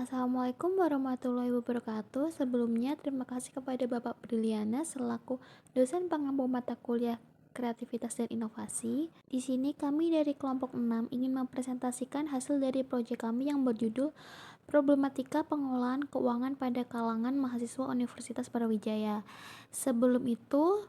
Assalamualaikum warahmatullahi wabarakatuh. Sebelumnya, terima kasih kepada Bapak Briliana selaku dosen pengampu mata kuliah Kreativitas dan Inovasi. Di sini kami dari kelompok 6 ingin mempresentasikan hasil dari proyek kami yang berjudul Problematika Pengelolaan Keuangan pada Kalangan Mahasiswa Universitas Brawijaya. Sebelum itu,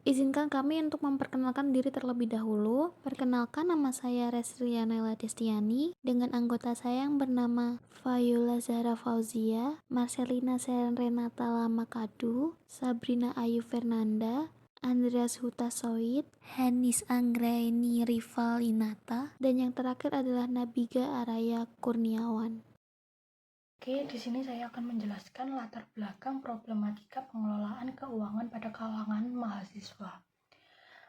izinkan kami untuk memperkenalkan diri terlebih dahulu. Perkenalkan, nama saya Resliana Destiani dengan anggota saya yang bernama Fayula Zahra Fauzia, Marcelina Renata Lamakadu, Sabrina Ayu Fernanda, Andreas Huta Soid, Hanis Anggraini Rivalinata, dan yang terakhir adalah Nabiga Araya Kurniawan. Oke, di sini saya akan menjelaskan latar belakang problematika pengelolaan keuangan pada kalangan mahasiswa.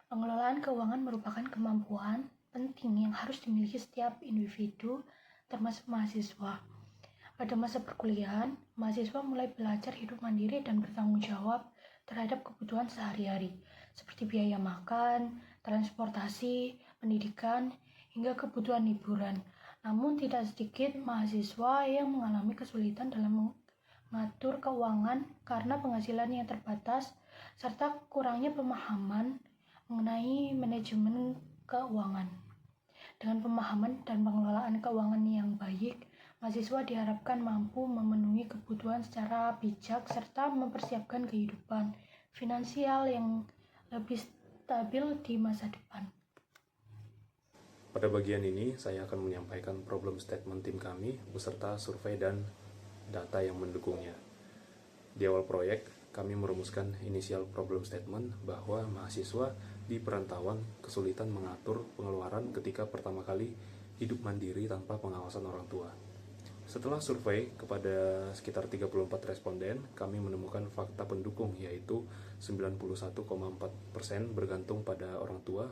Pengelolaan keuangan merupakan kemampuan penting yang harus dimiliki setiap individu, termasuk mahasiswa. Pada masa perkuliahan, mahasiswa mulai belajar hidup mandiri dan bertanggung jawab terhadap kebutuhan sehari-hari, seperti biaya makan, transportasi, pendidikan, hingga kebutuhan hiburan. Namun tidak sedikit mahasiswa yang mengalami kesulitan dalam mengatur keuangan karena penghasilan yang terbatas serta kurangnya pemahaman mengenai manajemen keuangan. Dengan pemahaman dan pengelolaan keuangan yang baik, mahasiswa diharapkan mampu memenuhi kebutuhan secara bijak serta mempersiapkan kehidupan finansial yang lebih stabil di masa depan. Pada bagian ini, saya akan menyampaikan problem statement tim kami beserta survei dan data yang mendukungnya. Di awal proyek, kami merumuskan initial problem statement bahwa mahasiswa di perantauan kesulitan mengatur pengeluaran ketika pertama kali hidup mandiri tanpa pengawasan orang tua. Setelah survei kepada sekitar 34 responden, kami menemukan fakta pendukung yaitu 91,4% bergantung pada orang tua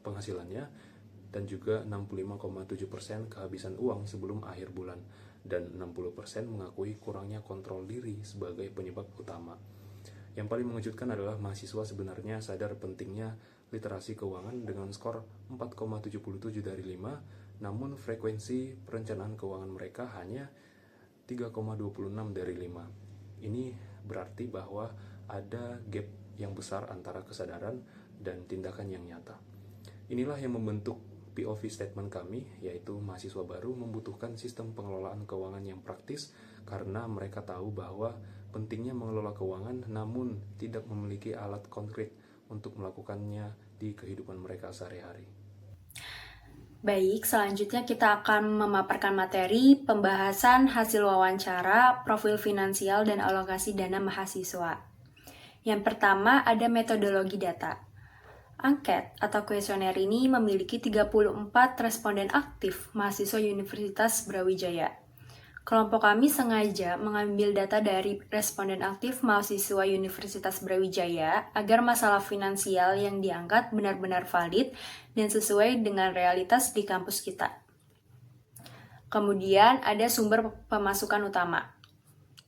penghasilannya, dan juga 65,7% kehabisan uang sebelum akhir bulan, dan 60% mengakui kurangnya kontrol diri sebagai penyebab utama. Yang paling mengejutkan adalah mahasiswa sebenarnya sadar pentingnya literasi keuangan dengan skor 4,77 dari 5, namun frekuensi perencanaan keuangan mereka hanya 3,26 dari 5. Ini berarti bahwa ada gap yang besar antara kesadaran dan tindakan yang nyata. Inilah yang membentuk POV statement kami, yaitu mahasiswa baru membutuhkan sistem pengelolaan keuangan yang praktis karena mereka tahu bahwa pentingnya mengelola keuangan namun tidak memiliki alat konkret untuk melakukannya di kehidupan mereka sehari-hari. Baik, selanjutnya kita akan memaparkan materi pembahasan hasil wawancara, profil finansial, dan alokasi dana mahasiswa. Yang pertama ada metodologi data. Angket atau kuesioner ini memiliki 34 responden aktif mahasiswa Universitas Brawijaya. Kelompok kami sengaja mengambil data dari responden aktif mahasiswa Universitas Brawijaya agar masalah finansial yang diangkat benar-benar valid dan sesuai dengan realitas di kampus kita. Kemudian ada sumber pemasukan utama.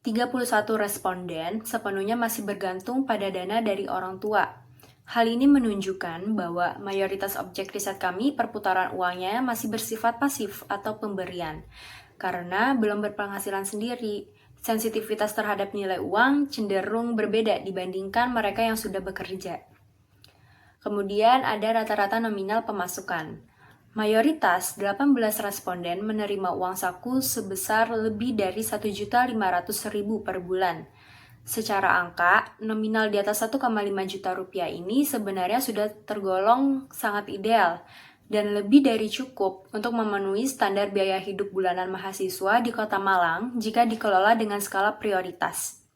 31 responden sepenuhnya masih bergantung pada dana dari orang tua. Hal ini menunjukkan bahwa mayoritas objek riset kami perputaran uangnya masih bersifat pasif atau pemberian, karena belum berpenghasilan sendiri. Sensitivitas terhadap nilai uang cenderung berbeda dibandingkan mereka yang sudah bekerja. Kemudian ada rata-rata nominal pemasukan. Mayoritas 18 responden menerima uang saku sebesar lebih dari 1.500.000 per bulan. Secara angka, nominal di atas 1,5 juta rupiah ini sebenarnya sudah tergolong sangat ideal dan lebih dari cukup untuk memenuhi standar biaya hidup bulanan mahasiswa di Kota Malang jika dikelola dengan skala prioritas.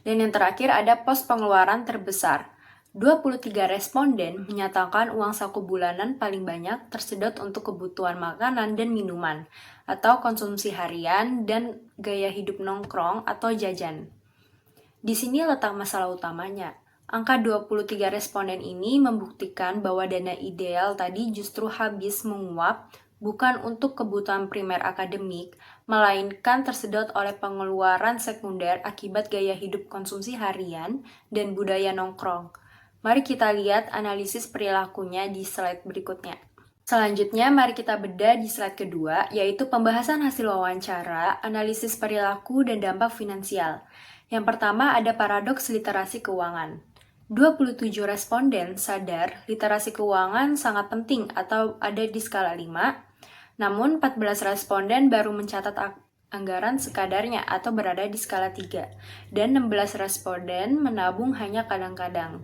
Dan yang terakhir ada pos pengeluaran terbesar. 23 responden menyatakan uang saku bulanan paling banyak tersedot untuk kebutuhan makanan dan minuman, atau konsumsi harian dan gaya hidup nongkrong atau jajan. Di sini letak masalah utamanya. Angka 23 responden ini membuktikan bahwa dana ideal tadi justru habis menguap bukan untuk kebutuhan primer akademik, melainkan tersedot oleh pengeluaran sekunder akibat gaya hidup konsumsi harian dan budaya nongkrong. Mari kita lihat analisis perilakunya di slide berikutnya. Selanjutnya, mari kita bedah di slide kedua, yaitu pembahasan hasil wawancara, analisis perilaku, dan dampak finansial. Yang pertama ada paradoks literasi keuangan. 27 responden sadar literasi keuangan sangat penting atau ada di skala 5, namun 14 responden baru mencatat anggaran sekadarnya atau berada di skala 3, dan 16 responden menabung hanya kadang-kadang.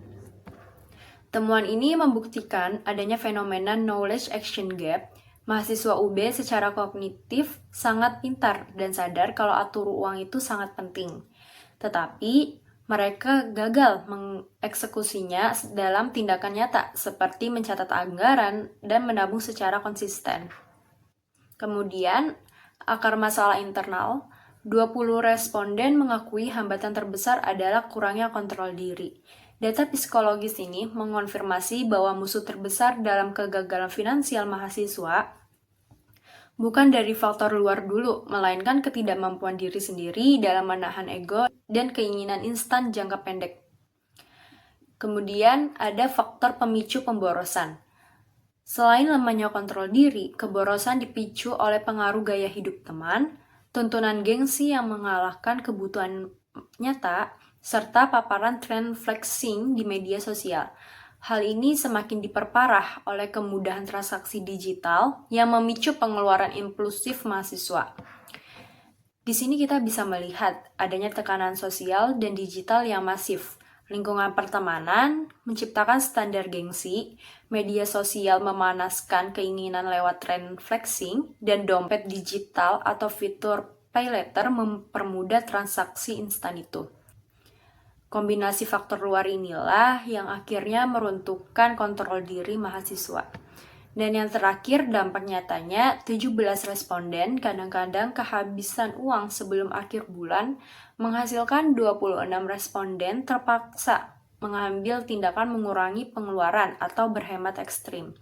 Temuan ini membuktikan adanya fenomena knowledge action gap. Mahasiswa UB secara kognitif sangat pintar dan sadar kalau atur uang itu sangat penting. Tetapi mereka gagal mengeksekusinya dalam tindakan nyata seperti mencatat anggaran dan menabung secara konsisten. Kemudian, akar masalah internal, 20 responden mengakui hambatan terbesar adalah kurangnya kontrol diri. Data psikologis ini mengonfirmasi bahwa musuh terbesar dalam kegagalan finansial mahasiswa bukan dari faktor luar dulu, melainkan ketidakmampuan diri sendiri dalam menahan ego dan keinginan instan jangka pendek. Kemudian ada faktor pemicu pemborosan. Selain lemahnya kontrol diri, keborosan dipicu oleh pengaruh gaya hidup teman, tuntunan gengsi yang mengalahkan kebutuhan nyata, serta paparan tren flexing di media sosial. Hal ini semakin diperparah oleh kemudahan transaksi digital yang memicu pengeluaran impulsif mahasiswa. Di sini kita bisa melihat adanya tekanan sosial dan digital yang masif. Lingkungan pertemanan menciptakan standar gengsi, media sosial memanaskan keinginan lewat tren flexing, dan dompet digital atau fitur pay later mempermudah transaksi instan itu. Kombinasi faktor luar inilah yang akhirnya meruntuhkan kontrol diri mahasiswa. Dan yang terakhir, dampak nyatanya 17 responden kadang-kadang kehabisan uang sebelum akhir bulan, menghasilkan 26 responden terpaksa mengambil tindakan mengurangi pengeluaran atau berhemat ekstrim.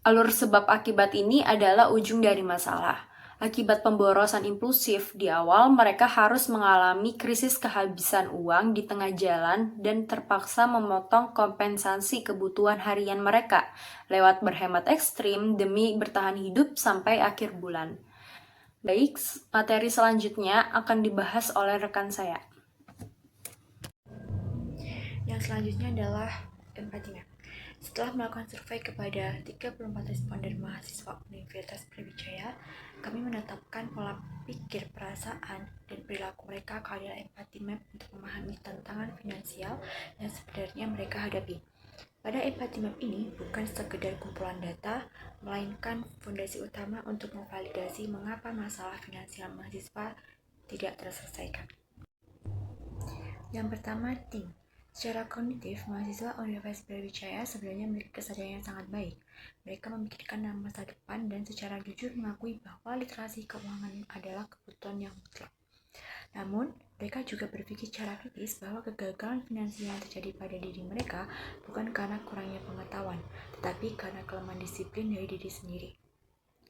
Alur sebab akibat ini adalah ujung dari masalah. Akibat pemborosan impulsif, di awal mereka harus mengalami krisis kehabisan uang di tengah jalan dan terpaksa memotong kompensasi kebutuhan harian mereka lewat berhemat ekstrim demi bertahan hidup sampai akhir bulan. Baik, materi selanjutnya akan dibahas oleh rekan saya. Yang selanjutnya adalah empati map. Setelah melakukan survei kepada 34 responden mahasiswa Universitas Brawijaya, kami menetapkan pola pikir, perasaan, dan perilaku mereka ke adalah empati map untuk memahami tantangan finansial yang sebenarnya mereka hadapi. Pada empati map ini bukan sekedar kumpulan data, melainkan fondasi utama untuk memvalidasi mengapa masalah finansial mahasiswa tidak terselesaikan. Yang pertama, tim. Secara kognitif, mahasiswa Universitas Brawijaya sebenarnya memiliki kesadaran yang sangat baik. Mereka memikirkan masa depan dan secara jujur mengakui bahwa literasi keuangan adalah kebutuhan yang mutlak. Namun, mereka juga berpikir secara kritis bahwa kegagalan finansial yang terjadi pada diri mereka bukan karena kurangnya pengetahuan, tetapi karena kelemahan disiplin dari diri sendiri.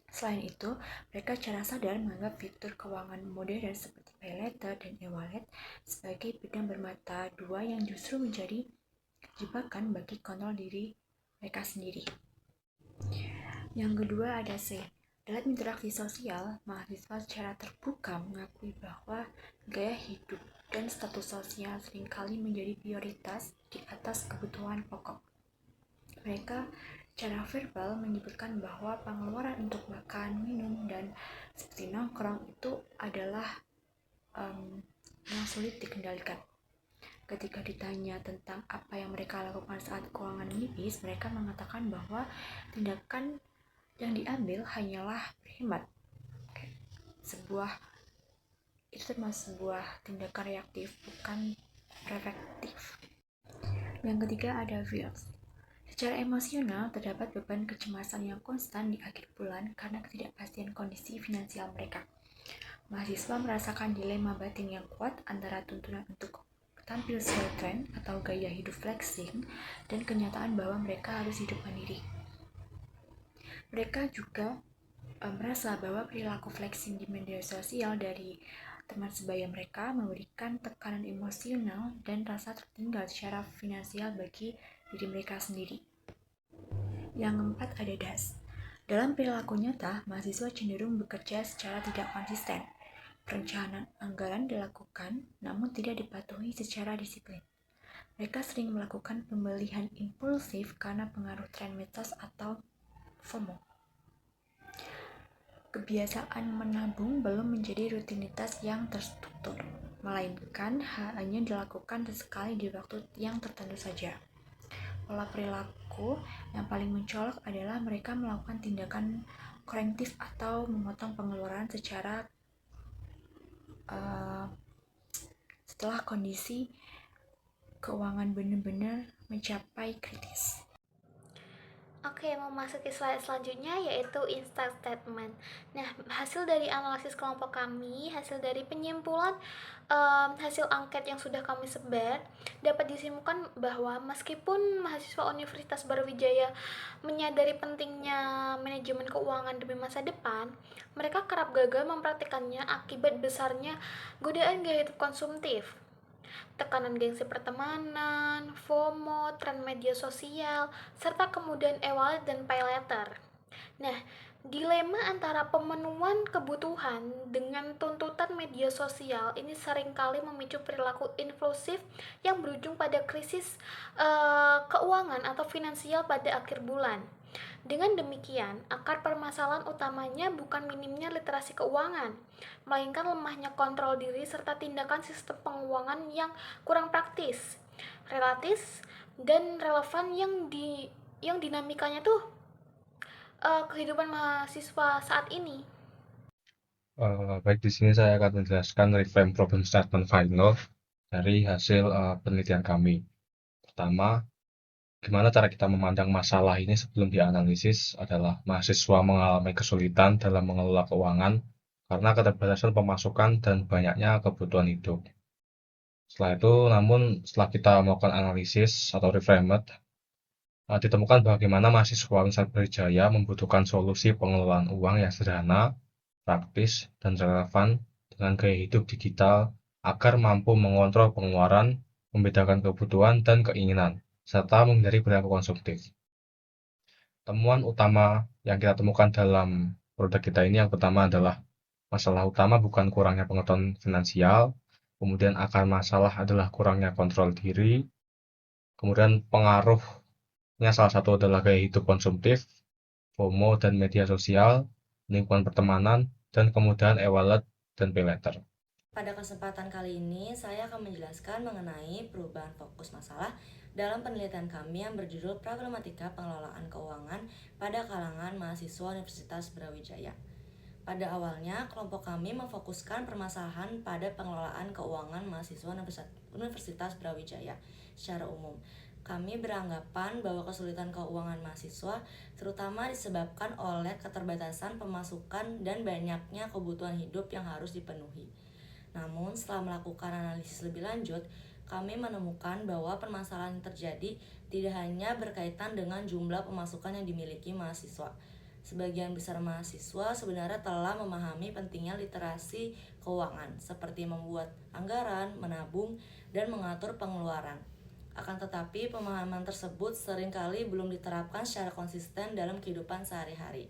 Selain itu, mereka secara sadar menganggap fitur keuangan modern seperti pay later dan e-wallet sebagai pedang bermata dua yang justru menjadi jebakan bagi kontrol diri mereka sendiri. Yang kedua ada C. Dalam interaksi sosial, mahasiswa secara terbuka mengakui bahwa gaya hidup dan status sosial seringkali menjadi prioritas di atas kebutuhan pokok. Mereka secara verbal menyebutkan bahwa pengeluaran untuk makan, minum, dan seperti nongkrong itu adalah yang sulit dikendalikan. Ketika ditanya tentang apa yang mereka lakukan saat keuangan menipis, mereka mengatakan bahwa tindakan yang diambil hanyalah berhemat. Itu termasuk sebuah tindakan reaktif, bukan reflektif. Yang ketiga ada fears. Secara emosional, terdapat beban kecemasan yang konstan di akhir bulan karena ketidakpastian kondisi finansial mereka. Mahasiswa merasakan dilema batin yang kuat antara tuntunan untuk tampil sesuai tren atau gaya hidup flexing dan kenyataan bahwa mereka harus hidup mandiri. Mereka juga merasa bahwa perilaku flexing di media sosial dari teman sebaya mereka memberikan tekanan emosional dan rasa tertinggal secara finansial bagi diri mereka sendiri. Yang keempat ada DAS. Dalam perilaku nyata, mahasiswa cenderung bekerja secara tidak konsisten. Perencanaan anggaran dilakukan, namun tidak dipatuhi secara disiplin. Mereka sering melakukan pembelian impulsif karena pengaruh tren medsos atau FOMO. Kebiasaan menabung belum menjadi rutinitas yang terstruktur, melainkan hanya dilakukan sesekali di waktu yang tertentu saja. Pola perilaku yang paling mencolok adalah mereka melakukan tindakan korektif atau memotong pengeluaran setelah kondisi keuangan benar-benar mencapai kritis. Oke, memasuki slide selanjutnya yaitu instant statement. Nah, hasil dari analisis kelompok kami, hasil dari penyimpulan hasil angket yang sudah kami sebar, dapat disimpulkan bahwa meskipun mahasiswa Universitas Brawijaya menyadari pentingnya manajemen keuangan demi masa depan, mereka kerap gagal mempraktikkannya akibat besarnya godaan gaya hidup konsumtif, tekanan gengsi pertemanan, FOMO, tren media sosial, serta kemudian e-wallet dan pay later. Nah, dilema antara pemenuhan kebutuhan dengan tuntutan media sosial ini seringkali memicu perilaku impulsif yang berujung pada krisis keuangan atau finansial pada akhir bulan. Dengan demikian, akar permasalahan utamanya bukan minimnya literasi keuangan, melainkan lemahnya kontrol diri serta tindakan sistem penguangan yang kurang praktis, relatif, dan relevan yang dinamikanya tuh kehidupan mahasiswa saat ini. Baik, di sini saya akan menjelaskan reframe problem statement final dari hasil penelitian kami. Pertama, gimana cara kita memandang masalah ini sebelum dianalisis adalah mahasiswa mengalami kesulitan dalam mengelola keuangan karena keterbatasan pemasukan dan banyaknya kebutuhan hidup. Setelah itu, namun setelah kita melakukan analisis atau reframed, ditemukan bagaimana mahasiswa Universitas Brawijaya membutuhkan solusi pengelolaan uang yang sederhana, praktis, dan relevan dengan gaya hidup digital agar mampu mengontrol pengeluaran, membedakan kebutuhan dan keinginan, serta menghindari perilaku konsumtif. Temuan utama yang kita temukan dalam produk kita ini yang pertama adalah masalah utama bukan kurangnya pengetahuan finansial, kemudian akar masalah adalah kurangnya kontrol diri, kemudian pengaruhnya salah satu adalah gaya hidup konsumtif, FOMO dan media sosial, lingkungan pertemanan, dan kemudahan e-wallet dan pay later. Pada kesempatan kali ini, saya akan menjelaskan mengenai perubahan fokus masalah dalam penelitian kami yang berjudul Problematika Pengelolaan Keuangan pada kalangan mahasiswa Universitas Brawijaya. Pada awalnya, kelompok kami memfokuskan permasalahan pada pengelolaan keuangan mahasiswa Universitas Brawijaya secara umum. Kami beranggapan bahwa kesulitan keuangan mahasiswa terutama disebabkan oleh keterbatasan pemasukan dan banyaknya kebutuhan hidup yang harus dipenuhi. Namun, setelah melakukan analisis lebih lanjut, kami menemukan bahwa permasalahan yang terjadi tidak hanya berkaitan dengan jumlah pemasukan yang dimiliki mahasiswa. Sebagian besar mahasiswa sebenarnya telah memahami pentingnya literasi keuangan, seperti membuat anggaran, menabung, dan mengatur pengeluaran. Akan tetapi, pemahaman tersebut seringkali belum diterapkan secara konsisten dalam kehidupan sehari-hari.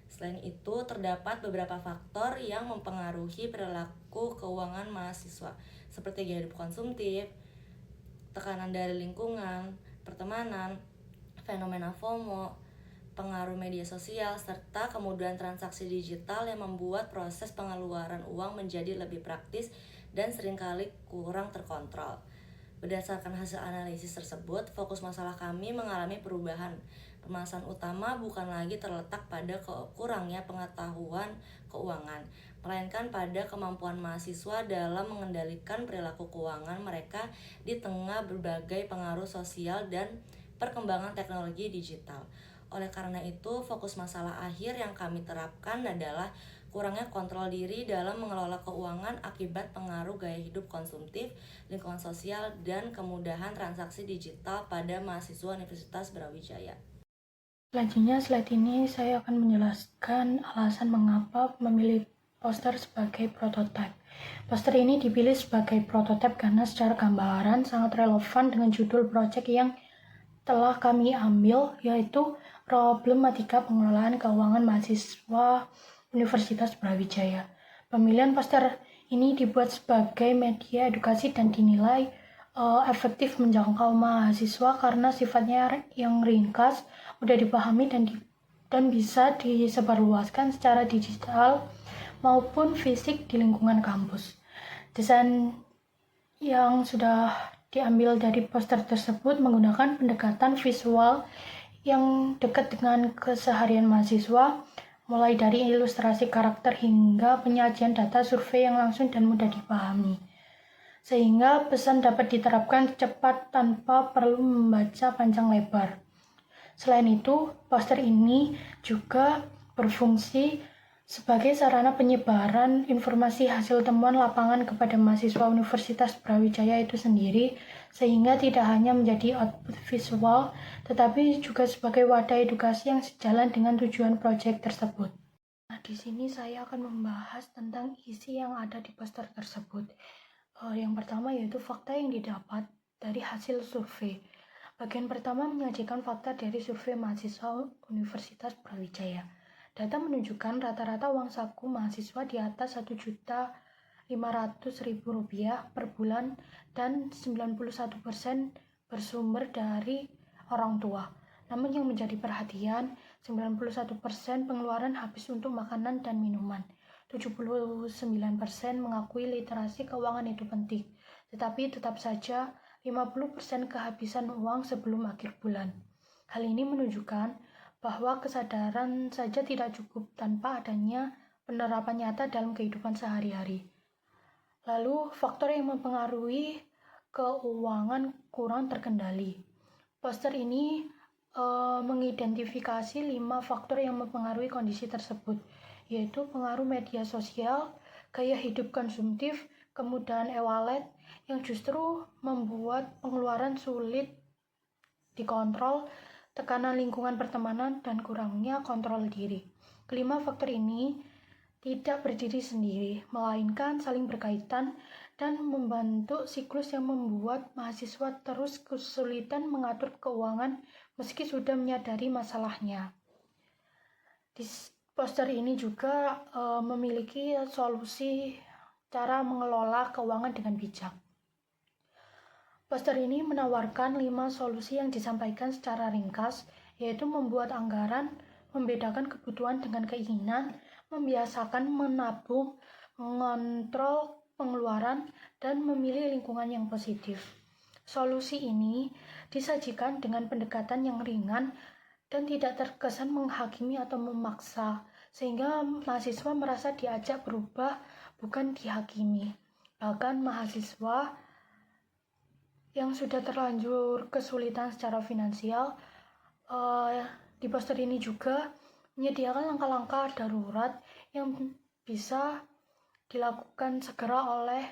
Selain itu, terdapat beberapa faktor yang mempengaruhi perilaku keuangan mahasiswa, seperti gaya hidup konsumtif, tekanan dari lingkungan, pertemanan, fenomena FOMO, pengaruh media sosial, serta kemudahan transaksi digital yang membuat proses pengeluaran uang menjadi lebih praktis dan seringkali kurang terkontrol. Berdasarkan hasil analisis tersebut, fokus masalah kami mengalami perubahan. Permasalahan utama bukan lagi terletak pada kurangnya pengetahuan keuangan, melainkan pada kemampuan mahasiswa dalam mengendalikan perilaku keuangan mereka di tengah berbagai pengaruh sosial dan perkembangan teknologi digital. Oleh karena itu, fokus masalah akhir yang kami terapkan adalah kurangnya kontrol diri dalam mengelola keuangan akibat pengaruh gaya hidup konsumtif, lingkungan sosial, dan kemudahan transaksi digital pada mahasiswa Universitas Brawijaya. Selanjutnya, slide ini saya akan menjelaskan alasan mengapa memilih poster sebagai prototipe. Poster ini dipilih sebagai prototipe karena secara gambaran sangat relevan dengan judul proyek yang telah kami ambil, yaitu problematika pengelolaan keuangan mahasiswa Universitas Brawijaya. Pemilihan poster ini dibuat sebagai media edukasi dan dinilai efektif menjangkau mahasiswa karena sifatnya yang ringkas, mudah dipahami dan bisa disebarluaskan secara digital maupun fisik di lingkungan kampus. Desain yang sudah diambil dari poster tersebut menggunakan pendekatan visual yang dekat dengan keseharian mahasiswa, mulai dari ilustrasi karakter hingga penyajian data survei yang langsung dan mudah dipahami, sehingga pesan dapat diterapkan cepat tanpa perlu membaca panjang lebar. Selain itu, poster ini juga berfungsi sebagai sarana penyebaran informasi hasil temuan lapangan kepada mahasiswa Universitas Brawijaya itu sendiri, sehingga tidak hanya menjadi output visual, tetapi juga sebagai wadah edukasi yang sejalan dengan tujuan proyek tersebut. Nah, di sini saya akan membahas tentang isi yang ada di poster tersebut. Yang pertama yaitu fakta yang didapat dari hasil survei. Bagian pertama menyajikan fakta dari survei mahasiswa Universitas Brawijaya. Data menunjukkan rata-rata uang saku mahasiswa di atas Rp1.500.000 per bulan dan 91% bersumber dari orang tua. Namun yang menjadi perhatian, 91% pengeluaran habis untuk makanan dan minuman. 79% mengakui literasi keuangan itu penting, tetapi tetap saja 50% kehabisan uang sebelum akhir bulan. Hal ini menunjukkan bahwa kesadaran saja tidak cukup tanpa adanya penerapan nyata dalam kehidupan sehari-hari. Lalu, faktor yang mempengaruhi keuangan kurang terkendali. Poster ini mengidentifikasi 5 faktor yang mempengaruhi kondisi tersebut, yaitu pengaruh media sosial, gaya hidup konsumtif, kemudahan e-wallet yang justru membuat pengeluaran sulit dikontrol, tekanan lingkungan pertemanan, dan kurangnya kontrol diri. Kelima faktor ini tidak berdiri sendiri, melainkan saling berkaitan dan membentuk siklus yang membuat mahasiswa terus kesulitan mengatur keuangan meski sudah menyadari masalahnya. Di poster ini juga memiliki solusi cara mengelola keuangan dengan bijak. Poster ini menawarkan 5 solusi yang disampaikan secara ringkas, yaitu membuat anggaran, membedakan kebutuhan dengan keinginan, membiasakan menabung, mengontrol pengeluaran, dan memilih lingkungan yang positif. Solusi ini disajikan dengan pendekatan yang ringan dan tidak terkesan menghakimi atau memaksa, sehingga mahasiswa merasa diajak berubah, bukan dihakimi. Bahkan mahasiswa yang sudah terlanjur kesulitan secara finansial, di poster ini juga menyediakan langkah-langkah darurat yang bisa dilakukan segera oleh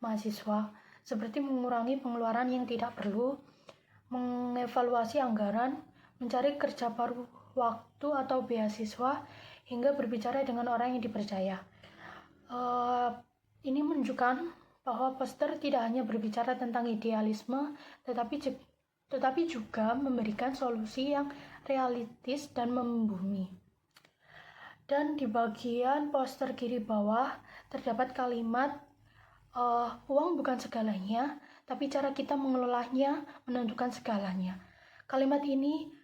mahasiswa, seperti mengurangi pengeluaran yang tidak perlu, mengevaluasi anggaran, mencari kerja paruh waktu atau beasiswa, hingga berbicara dengan orang yang dipercaya. Ini menunjukkan bahwa poster tidak hanya berbicara tentang idealisme, tetapi juga memberikan solusi yang realistis dan membumi. Dan di bagian poster kiri bawah terdapat kalimat, uang bukan segalanya, tapi cara kita mengelolanya menentukan segalanya. Kalimat ini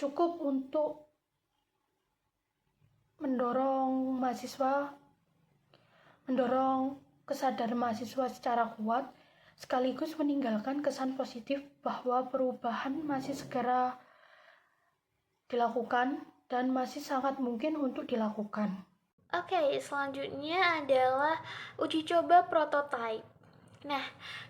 cukup untuk mendorong kesadaran mahasiswa secara kuat, sekaligus meninggalkan kesan positif bahwa perubahan masih segera dilakukan dan masih sangat mungkin untuk dilakukan. Oke, selanjutnya adalah uji coba prototype. Nah,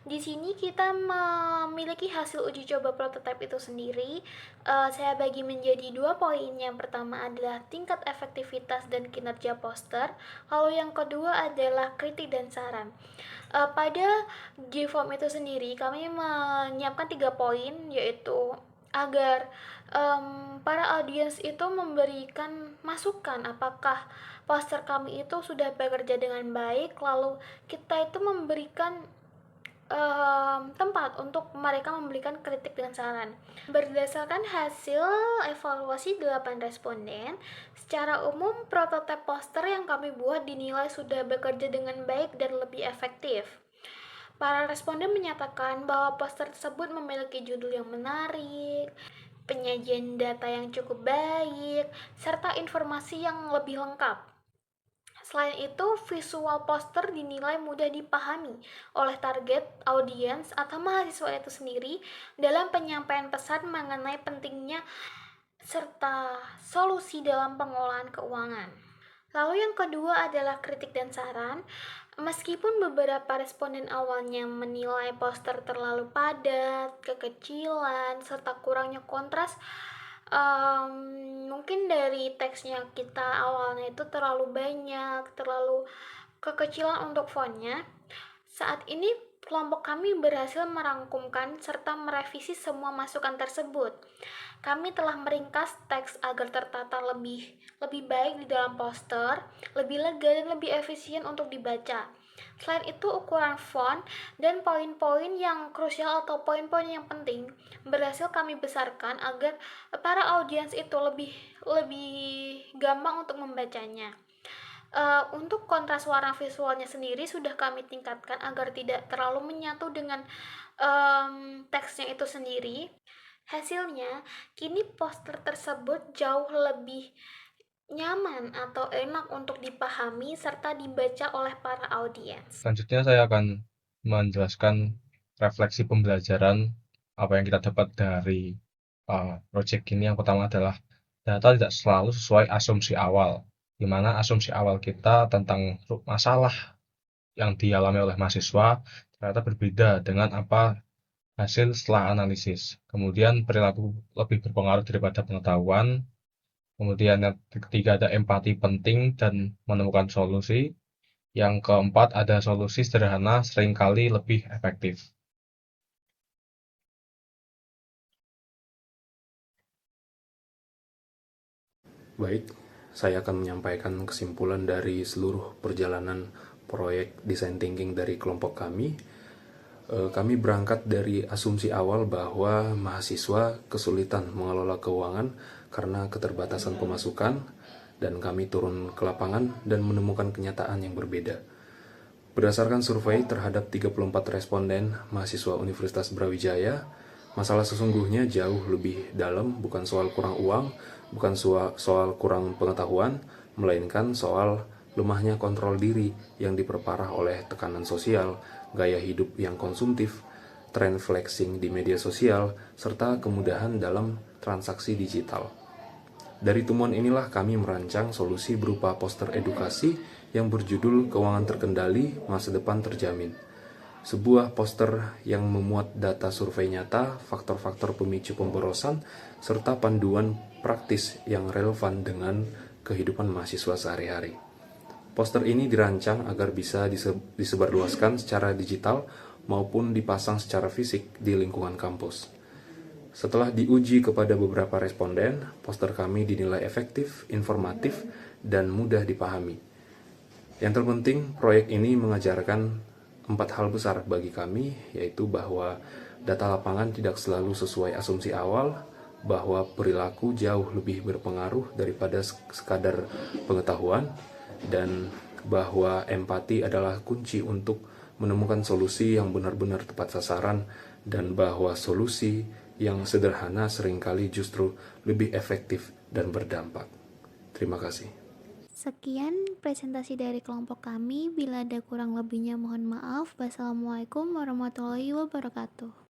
di sini kita memiliki hasil uji coba prototipe itu sendiri. Saya bagi menjadi 2 poin. Yang pertama adalah tingkat efektivitas dan kinerja poster. Kalau yang kedua adalah kritik dan saran. Pada G-Form itu sendiri, kami menyiapkan 3 poin, yaitu agar para audiens itu memberikan masukan apakah poster kami itu sudah bekerja dengan baik, lalu kita itu memberikan tempat untuk mereka memberikan kritik dan saran. Berdasarkan hasil evaluasi 8 responden, secara umum prototipe poster yang kami buat dinilai sudah bekerja dengan baik dan lebih efektif. Para responden menyatakan bahwa poster tersebut memiliki judul yang menarik, penyajian data yang cukup baik, serta informasi yang lebih lengkap. Selain itu, visual poster dinilai mudah dipahami oleh target audiens atau mahasiswa itu sendiri dalam penyampaian pesan mengenai pentingnya serta solusi dalam pengolahan keuangan. Lalu yang kedua adalah kritik dan saran. Meskipun beberapa responden awalnya menilai poster terlalu padat, kekecilan, serta kurangnya kontras, mungkin dari teksnya kita awalnya itu terlalu banyak, terlalu kekecilan untuk fontnya. Saat ini kelompok kami berhasil merangkumkan serta merevisi semua masukan tersebut. Kami telah meringkas teks agar tertata lebih baik di dalam poster, lebih lega dan lebih efisien untuk dibaca. Selain itu, ukuran font dan poin-poin yang krusial atau poin-poin yang penting berhasil kami besarkan agar para audiens itu lebih gampang untuk membacanya. Untuk kontras warna visualnya sendiri sudah kami tingkatkan agar tidak terlalu menyatu dengan teksnya itu sendiri. Hasilnya, kini poster tersebut jauh lebih nyaman atau enak untuk dipahami serta dibaca oleh para audiens. Selanjutnya saya akan menjelaskan refleksi pembelajaran apa yang kita dapat dari project ini. Yang pertama adalah data tidak selalu sesuai asumsi awal, di mana asumsi awal kita tentang masalah yang dialami oleh mahasiswa ternyata berbeda dengan apa hasil setelah analisis. Kemudian perilaku lebih berpengaruh daripada pengetahuan. Kemudian yang ketiga ada empati penting dan menemukan solusi. Yang keempat ada solusi sederhana seringkali lebih efektif. Baik, saya akan menyampaikan kesimpulan dari seluruh perjalanan proyek design thinking dari kelompok kami. Kami berangkat dari asumsi awal bahwa mahasiswa kesulitan mengelola keuangan karena keterbatasan pemasukan, dan kami turun ke lapangan dan menemukan kenyataan yang berbeda. Berdasarkan survei terhadap 34 responden mahasiswa Universitas Brawijaya, masalah sesungguhnya jauh lebih dalam, bukan soal kurang uang, bukan soal kurang pengetahuan, melainkan soal lemahnya kontrol diri yang diperparah oleh tekanan sosial, gaya hidup yang konsumtif, tren flexing di media sosial, serta kemudahan dalam transaksi digital. Dari temuan inilah kami merancang solusi berupa poster edukasi yang berjudul Keuangan Terkendali, Masa Depan Terjamin. Sebuah poster yang memuat data survei nyata, faktor-faktor pemicu pemborosan, serta panduan praktis yang relevan dengan kehidupan mahasiswa sehari-hari. Poster ini dirancang agar bisa disebarluaskan secara digital maupun dipasang secara fisik di lingkungan kampus. Setelah diuji kepada beberapa responden, poster kami dinilai efektif, informatif, dan mudah dipahami. Yang terpenting, proyek ini mengajarkan 4 hal besar bagi kami, yaitu bahwa data lapangan tidak selalu sesuai asumsi awal, bahwa perilaku jauh lebih berpengaruh daripada sekadar pengetahuan, dan bahwa empati adalah kunci untuk menemukan solusi yang benar-benar tepat sasaran, dan bahwa solusi yang sederhana seringkali justru lebih efektif dan berdampak. Terima kasih. Sekian presentasi dari kelompok kami. Bila ada kurang lebihnya mohon maaf. Wassalamualaikum warahmatullahi wabarakatuh.